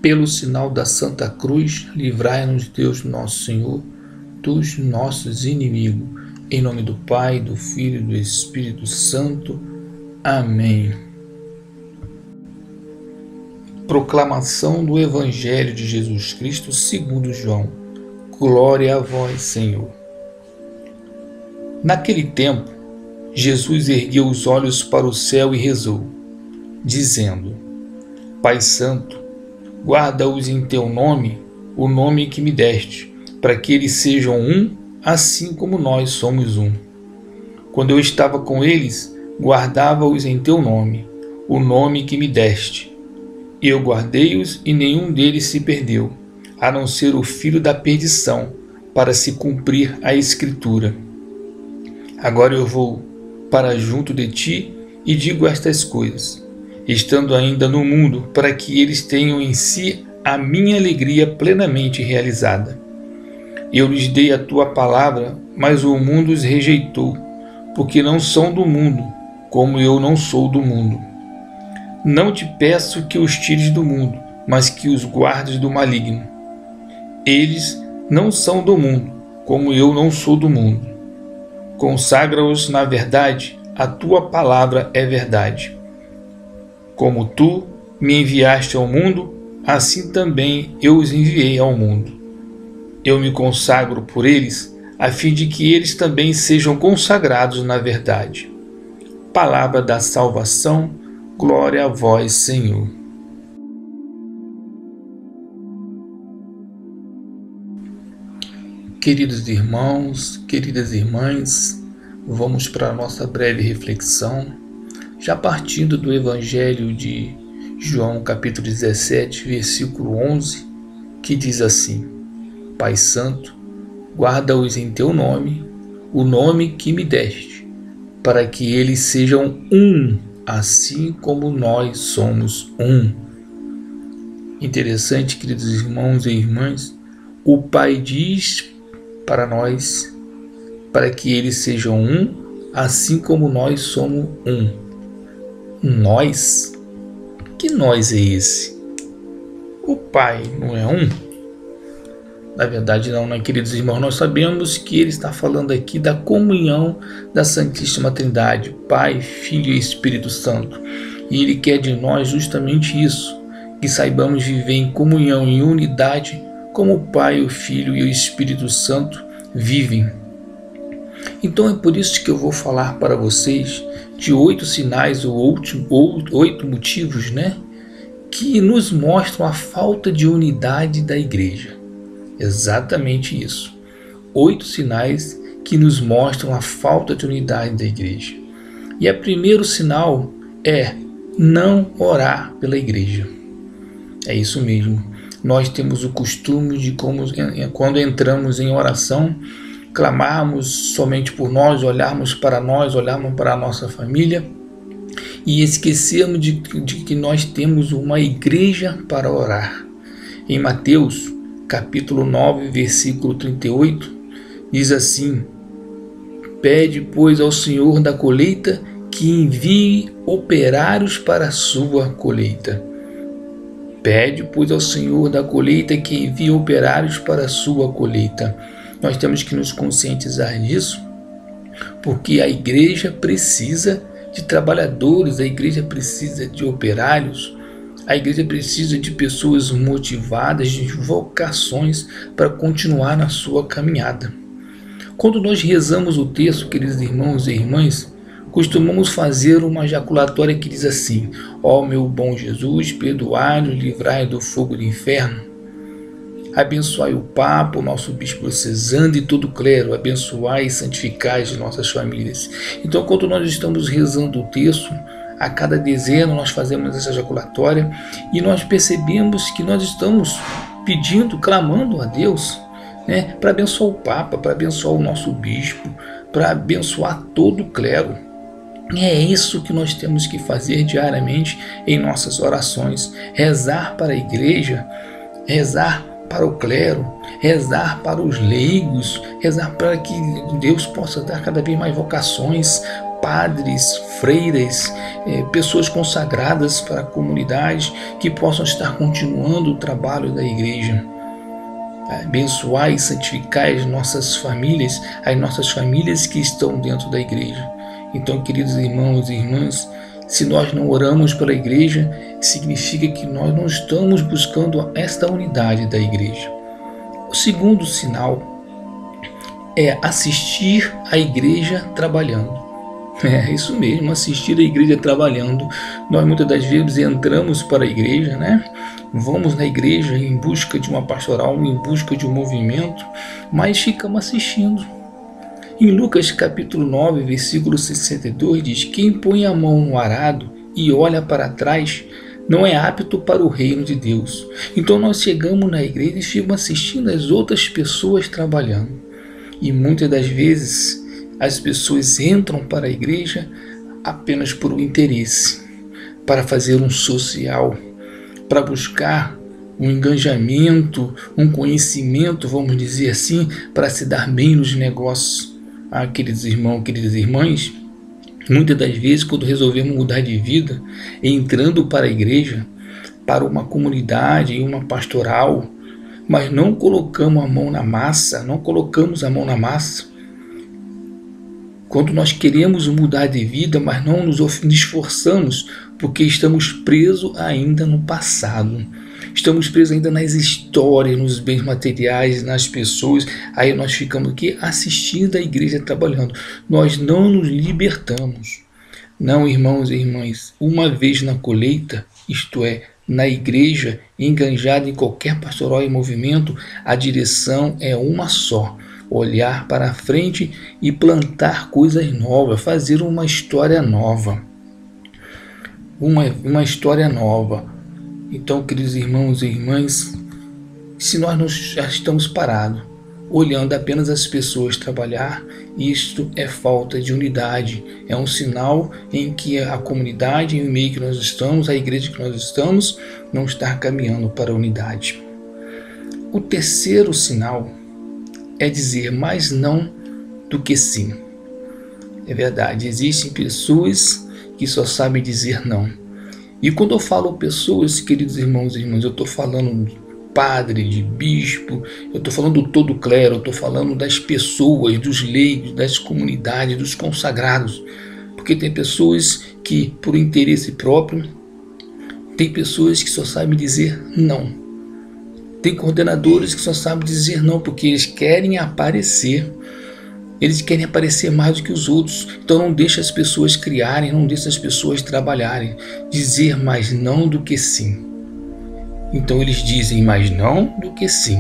Pelo sinal da Santa Cruz, livrai-nos Deus nosso Senhor dos nossos inimigos. Em nome do Pai, do Filho e do Espírito Santo. Amém. Proclamação do Evangelho de Jesus Cristo segundo João. Glória a vós, Senhor. Naquele tempo, Jesus ergueu os olhos para o céu e rezou, dizendo: Pai Santo, guarda-os em teu nome, o nome que me deste, para que eles sejam um, assim como nós somos um. Quando eu estava com eles, guardava-os em teu nome, o nome que me deste. Eu guardei-os e nenhum deles se perdeu, a não ser o filho da perdição, para se cumprir a Escritura. Agora eu vou para junto de ti e digo estas coisas, estando ainda no mundo, para que eles tenham em si a minha alegria plenamente realizada. Eu lhes dei a tua palavra, mas o mundo os rejeitou, porque não são do mundo, como eu não sou do mundo. Não te peço que os tires do mundo, mas que os guardes do maligno. Eles não são do mundo, como eu não sou do mundo. Consagra-os na verdade, a tua palavra é verdade. Como tu me enviaste ao mundo, assim também eu os enviei ao mundo. Eu me consagro por eles, a fim de que eles também sejam consagrados na verdade. Palavra da salvação, glória a vós, Senhor. Queridos irmãos, queridas irmãs, vamos para a nossa breve reflexão. Já partindo do Evangelho de João, capítulo 17, versículo 11, que diz assim: Pai Santo, guarda-os em teu nome, o nome que me deste, para que eles sejam um, assim como nós somos um. Interessante, queridos irmãos e irmãs, o Pai diz para nós, para que eles sejam um, assim como nós somos um. Nós? Que nós é esse? O Pai não é um? Na verdade não, né, queridos irmãos? Nós sabemos que ele está falando aqui da comunhão da Santíssima Trindade, Pai, Filho e Espírito Santo. E ele quer de nós justamente isso, que saibamos viver em comunhão, em unidade, como o Pai, o Filho e o Espírito Santo vivem. Então é por isso que eu vou falar para vocês de 8 sinais ou 8 motivos, que nos mostram a falta de unidade da igreja. Exatamente isso. 8 sinais que nos mostram a falta de unidade da igreja. E o primeiro sinal é não orar pela igreja. É isso mesmo. Nós temos o costume de, quando entramos em oração, clamarmos somente por nós, olharmos para a nossa família e esquecermos de que nós temos uma igreja para orar. Em Mateus, capítulo 9, versículo 38, diz assim: Pede, pois, ao Senhor da colheita que envie operários para a sua colheita. Pede, pois, ao Senhor da colheita que envie operários para a sua colheita. Nós temos que nos conscientizar disso, porque a igreja precisa de trabalhadores, a igreja precisa de operários, a igreja precisa de pessoas motivadas, de vocações para continuar na sua caminhada. Quando nós rezamos o texto, queridos irmãos e irmãs, costumamos fazer uma jaculatória que diz assim: ó meu bom Jesus, perdoai-nos, livrai do fogo do inferno. Abençoai o Papa, o nosso Bispo Diocesano e todo o clero, abençoai e santificai as nossas famílias. Então, quando nós estamos rezando o texto, a cada dezena nós fazemos essa jaculatória e nós percebemos que nós estamos pedindo, clamando a Deus, para abençoar o Papa, para abençoar o nosso Bispo, para abençoar todo o clero. E é isso que nós temos que fazer diariamente em nossas orações: rezar para a igreja, rezar para o clero, rezar para os leigos, rezar para que Deus possa dar cada vez mais vocações padres, freiras, pessoas consagradas para a comunidade que possam estar continuando o trabalho da igreja. Abençoar e santificar as nossas famílias que estão dentro da igreja. Então, queridos irmãos e irmãs, se nós não oramos pela igreja, significa que nós não estamos buscando esta unidade da igreja. O segundo sinal é assistir a igreja trabalhando. É isso mesmo, assistir a igreja trabalhando. Nós muitas das vezes entramos para a igreja, vamos na igreja em busca de uma pastoral, em busca de um movimento, mas ficamos assistindo. Em Lucas capítulo 9, versículo 62 diz: quem põe a mão no arado e olha para trás não é apto para o reino de Deus. Então nós chegamos na igreja e ficamos assistindo as outras pessoas trabalhando. E muitas das vezes as pessoas entram para a igreja apenas por um interesse, para fazer um social, para buscar um engajamento, um conhecimento, vamos dizer assim, para se dar bem nos negócios. Queridos irmãos, queridas irmãs, muitas das vezes quando resolvemos mudar de vida, entrando para a igreja, para uma comunidade, em uma pastoral, mas não colocamos a mão na massa, Quando nós queremos mudar de vida, mas não nos esforçamos, porque estamos presos ainda no passado. Estamos presos ainda nas histórias, nos bens materiais, nas pessoas. Aí nós ficamos aqui assistindo a igreja trabalhando. Nós não nos libertamos. Não, irmãos e irmãs, uma vez na colheita, isto é, na igreja, enganjada em qualquer pastoral e movimento, a direção é uma só: olhar para a frente e plantar coisas novas, fazer uma história nova. Uma história nova. Então, queridos irmãos e irmãs, se nós já estamos parados, olhando apenas as pessoas trabalhar, isto é falta de unidade. É um sinal em que a comunidade, em meio que nós estamos, a igreja que nós estamos, não está caminhando para a unidade. O terceiro sinal é dizer mais não do que sim. É verdade, existem pessoas que só sabem dizer não. E quando eu falo pessoas, queridos irmãos e irmãs, eu estou falando de padre, de bispo, eu estou falando do todo clero, eu estou falando das pessoas, dos leigos, das comunidades, dos consagrados. Porque tem pessoas que, por interesse próprio, tem pessoas que só sabem dizer não. Tem coordenadores que só sabem dizer não, porque eles querem aparecer. Eles querem aparecer mais do que os outros. Então não deixa as pessoas criarem, não deixa as pessoas trabalharem. Dizer mais não do que sim. Então eles dizem mais não do que sim.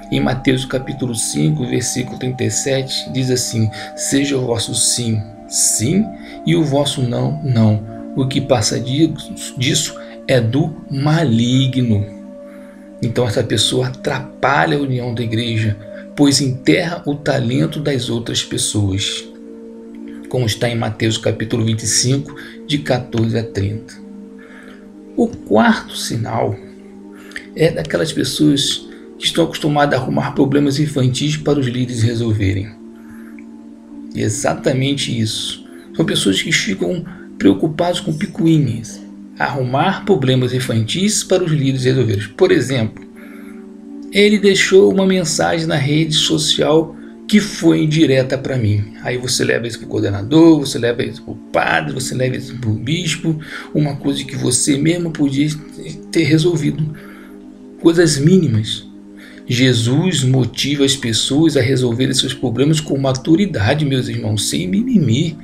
Em Mateus capítulo 5, versículo 37, diz assim: seja o vosso sim, sim, e o vosso não, não. O que passa disso é do maligno. Então essa pessoa atrapalha a união da igreja, pois enterra o talento das outras pessoas, como está em Mateus capítulo 25, de 14 a 30. O quarto sinal é daquelas pessoas que estão acostumadas a arrumar problemas infantis para os líderes resolverem. Exatamente isso. São pessoas que ficam preocupadas com picuinhas, arrumar problemas infantis para os líderes resolverem. Por exemplo, ele deixou uma mensagem na rede social que foi indireta para mim. Aí você leva isso para o coordenador, você leva isso para o padre, você leva isso para o bispo, uma coisa que você mesmo podia ter resolvido. Coisas mínimas. Jesus motiva as pessoas a resolverem seus problemas com maturidade, meus irmãos, sem mimimi.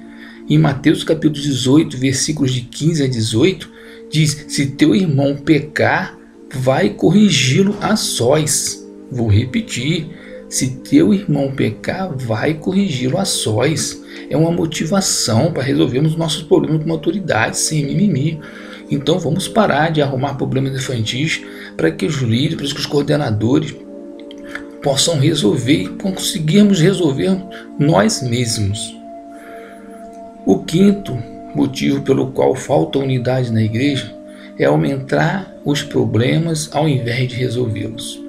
Em Mateus capítulo 18, versículos de 15 a 18, diz: se teu irmão pecar, vai corrigi-lo a sós. Vou repetir: se teu irmão pecar, vai corrigi-lo a sós. É uma motivação para resolvermos nossos problemas com maturidade, sem mimimi. Então vamos parar de arrumar problemas infantis para que os líderes, para que os coordenadores possam resolver e conseguirmos resolver nós mesmos. O quinto motivo pelo qual falta unidade na igreja é aumentar os problemas ao invés de resolvê-los.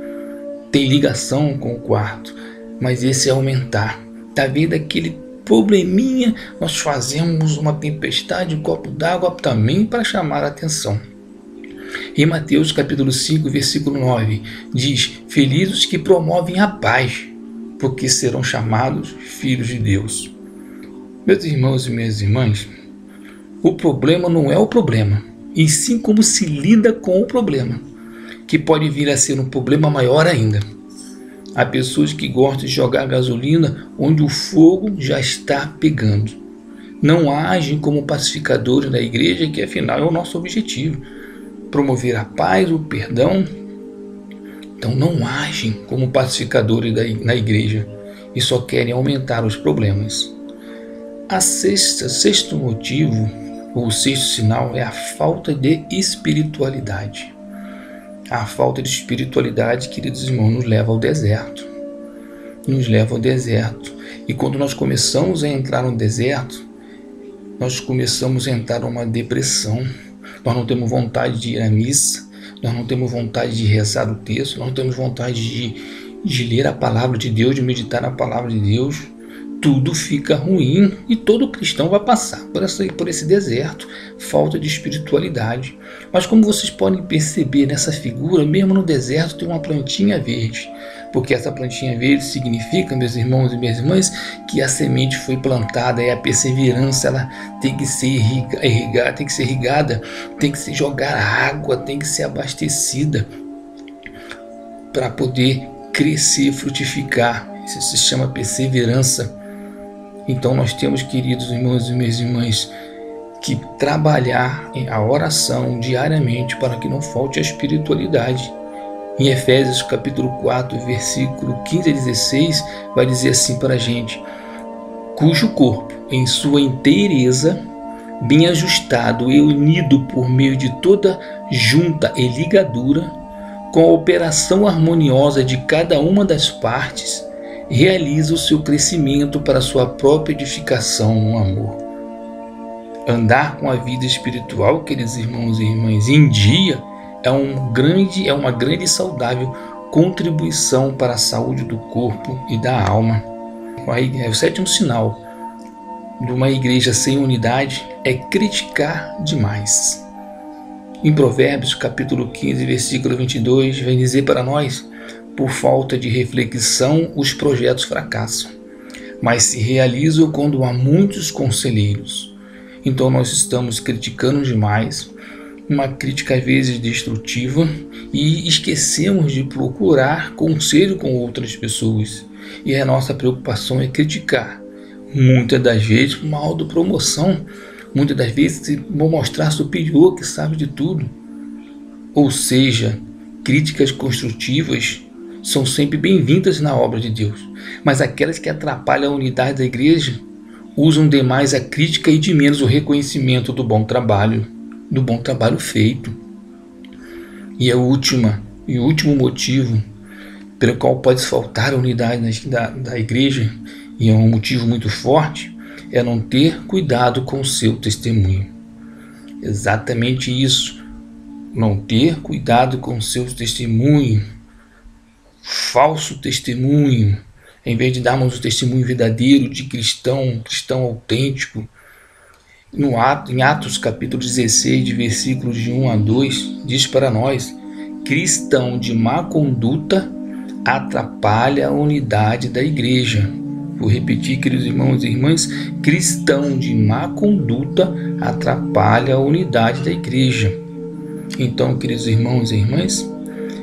Tem ligação com o quarto, mas esse é aumentar. Está vendo aquele probleminha, nós fazemos uma tempestade, um copo d'água também para chamar a atenção. Em Mateus capítulo 5, versículo 9, diz: felizes que promovem a paz, porque serão chamados filhos de Deus. Meus irmãos e minhas irmãs, o problema não é o problema, e sim como se lida com o problema, que pode vir a ser um problema maior ainda. Há pessoas que gostam de jogar gasolina onde o fogo já está pegando. Não agem como pacificadores da igreja, que afinal é o nosso objetivo, promover a paz, o perdão. Então não agem como pacificadores na igreja e só querem aumentar os problemas. Sexto motivo, ou sexto sinal, é a falta de espiritualidade. A falta de espiritualidade, queridos irmãos, nos leva ao deserto. Nos leva ao deserto. E quando nós começamos a entrar no deserto, nós começamos a entrar numa depressão. Nós não temos vontade de ir à missa, nós não temos vontade de rezar o texto, nós não temos vontade de ler a palavra de Deus, de meditar na palavra de Deus. Tudo fica ruim e todo cristão vai passar por esse deserto, falta de espiritualidade. Mas como vocês podem perceber nessa figura, mesmo no deserto tem uma plantinha verde, porque essa plantinha verde significa, meus irmãos e minhas irmãs, que a semente foi plantada, e a perseverança ela tem que ser irrigada, tem que se jogar água, tem que ser abastecida para poder crescer, frutificar. Isso se chama perseverança. Então nós temos, queridos irmãos e minhas irmãs, que trabalhar a oração diariamente para que não falte a espiritualidade. Em Efésios capítulo 4, versículo 15 a 16, vai dizer assim para a gente: cujo corpo, em sua inteireza, bem ajustado e unido por meio de toda junta e ligadura, com a operação harmoniosa de cada uma das partes, realiza o seu crescimento para a sua própria edificação no amor. Andar com a vida espiritual, queridos irmãos e irmãs, em dia é uma grande e saudável contribuição para a saúde do corpo e da alma. O sétimo sinal de uma igreja sem unidade é criticar demais. Em Provérbios capítulo 15, versículo 22, vem dizer para nós: por falta de reflexão, os projetos fracassam, mas se realizam quando há muitos conselheiros. Então nós estamos criticando demais, uma crítica às vezes destrutiva, e esquecemos de procurar conselho com outras pessoas. E a nossa preocupação é criticar, muitas das vezes com uma autopromoção, muitas das vezes vou mostrar superior, que sabe de tudo. Ou seja, críticas construtivas são sempre bem-vindas na obra de Deus, mas aquelas que atrapalham a unidade da igreja usam demais a crítica e de menos o reconhecimento do bom trabalho feito. E o último motivo pelo qual pode faltar a unidade da igreja, e é um motivo muito forte, é não ter cuidado com o seu testemunho. Exatamente isso, não ter cuidado com o seu testemunho. Falso testemunho, em vez de darmos o testemunho verdadeiro de cristão autêntico. Em Atos capítulo 16, de versículos de 1 a 2, diz para nós: cristão de má conduta atrapalha a unidade da igreja. Vou repetir, queridos irmãos e irmãs: cristão de má conduta atrapalha a unidade da igreja. Então, queridos irmãos e irmãs,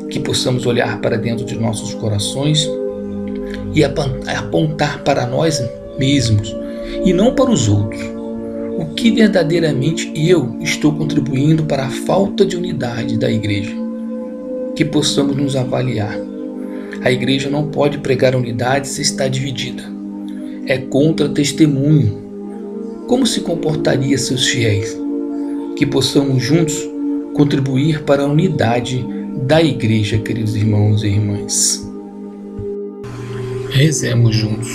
que possamos olhar para dentro de nossos corações e apontar para nós mesmos e não para os outros. O que verdadeiramente eu estou contribuindo para a falta de unidade da igreja? Que possamos nos avaliar. A igreja não pode pregar unidade se está dividida. É contra testemunho. Como se comportaria seus fiéis? Que possamos juntos contribuir para a unidade da igreja, queridos irmãos e irmãs. Rezemos juntos.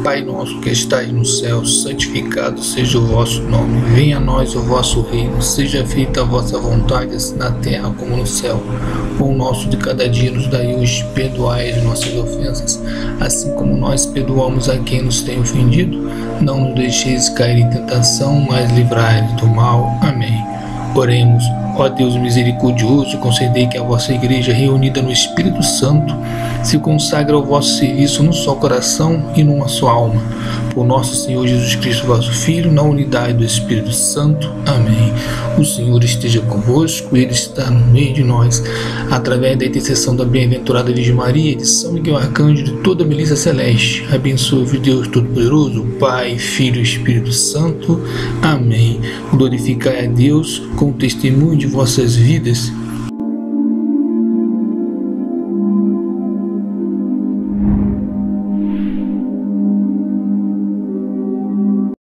Pai nosso que estais no céu, santificado seja o vosso nome. Venha a nós o vosso reino. Seja feita a vossa vontade, assim na terra como no céu. O pão nosso de cada dia nos dai hoje. Perdoai as nossas ofensas, assim como nós perdoamos a quem nos tem ofendido. Não nos deixeis cair em tentação, mas livrai-nos do mal. Amém. Oremos. Ó Deus misericordioso, concedei que a vossa igreja, reunida no Espírito Santo, se consagre ao vosso serviço num só coração e numa só alma. Por nosso Senhor Jesus Cristo, vosso Filho, na unidade do Espírito Santo. Amém. O Senhor esteja convosco, Ele está no meio de nós. Através da intercessão da bem-aventurada Virgem Maria, de São Miguel Arcanjo, de toda a milícia celeste, abençoe-vos Deus Todo-Poderoso, Pai, Filho e Espírito Santo. Amém. Glorificai a Deus com o testemunho de vossas vidas